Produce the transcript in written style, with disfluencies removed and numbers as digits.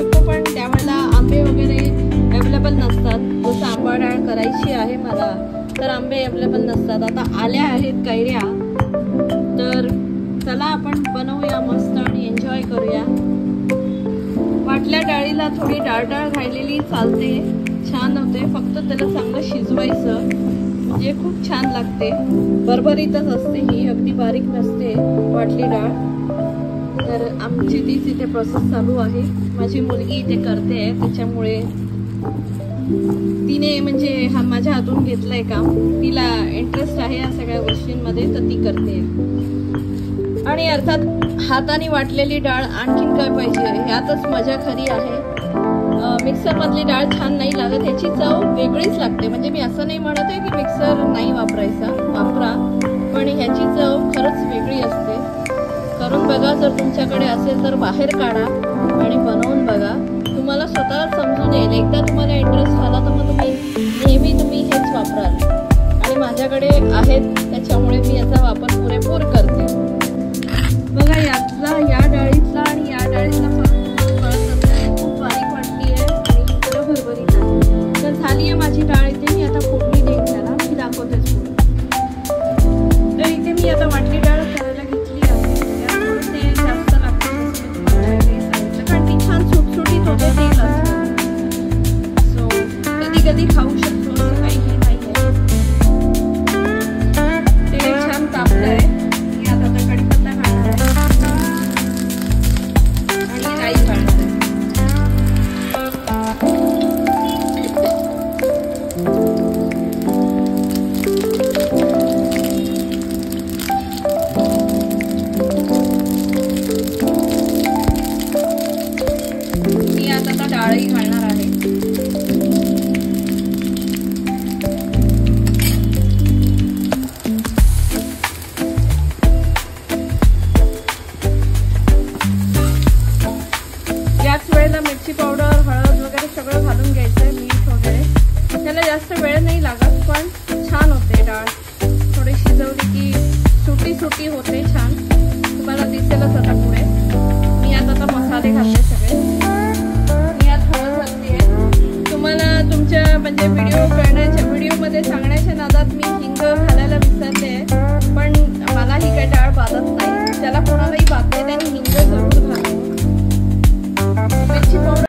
शकतो, पण त्यावेळेला आंबे वगैरे अवेलेबल नसतात. जसं आंबा डाळ करायची आहे मला, तर आंबे अवेलेबल नसतात. आता आल्या आहेत कैऱ्या, तर चला आपण बनवूया मस्त आणि एन्जॉय करूया. वाटल्या डाळीला थोडी डाळ राहिलेली चालते, छान होते. फक्त त्याला चांगलं शिजवायचं म्हणजे खूप छान लागते. भरभरीतच असते ही, अगदी बारीक नसते वाटली डाळ. तर आमची तीच इथे प्रोसेस चालू आहे. माझी मुलगी इथे करते, त्याच्यामुळे तिने म्हणजे माझ्या हातून घेतलंय काम. तिला इंटरेस्ट आहे या सगळ्या गोष्टींमध्ये, तर ती करते. आणि अर्थात हाताने वाटलेली डाळ आणखीन काय पाहिजे, ह्यातच मजा खरी आहे. मिक्सर मधली डाळ छान नाही लागत, याची चव वेगळीच लागते. म्हणजे मी असं नाही म्हणत आहे की मिक्सर नाही वापरायचा, वापरा, पण ह्याची चव खरंच वेगळी असते. करून बघा, जर तुमच्याकडे असेल तर बाहेर काढा आणि बनवून बघा, तुम्हाला स्वतः समजून येईल. एकदा तुम्हाला इंटरेस्ट आला तर मग नेहमी तुम्ही हेच वापराल. आणि माझ्याकडे आहेत त्याच्यामुळे मी याचा वापर पुरेपूर करते. बघा, यातला या डाळीतला आणि या डाळीतला खूप बारीक वाटली आहे आणि इकडं भरभरीत आहे. तर झाली आहे माझी डाळ. इथे मी आता फोडणी देईन त्याला, मी दाखवतेच पुढे. तर इथे मी आता वाटली डाळ करायला घेतली आहे. त्यामुळे तेल जास्त लागतं, जसं मी तुम्हाला सांगितलं, कारण ती छान सुटसुटीत होते तेल असतं. सो कधी कधी खाऊ शकतो, असं काही हे नाही आहे. तेल छान तापलं आहे. मी आता कढीपत्ता घालणार आहे आणि राई घालणार आहे. मी आता डाळही घालणार आहे. याच वेळेला मिरची पावडर, हळद वगैरे सगळं घालून घ्यायचंय, मीठ वगैरे. त्याला जास्त वेळ नाही लागत, पण छान होते डाळ. थोडी शिजवली की सुटी सुटी होते छान. तुम्हाला दिसेलच आता पुढे. मी आता मसाले घालते सगळे. मी यात हळद घालते. तुम्हाला तुमच्या म्हणजे व्हिडिओमध्ये सांगण्याच्या नादात मी हिंग घालायला विसरले, पण मला ही काही डाळ बाधत नाही. त्याला कोणालाही बाधते त्याने हिंग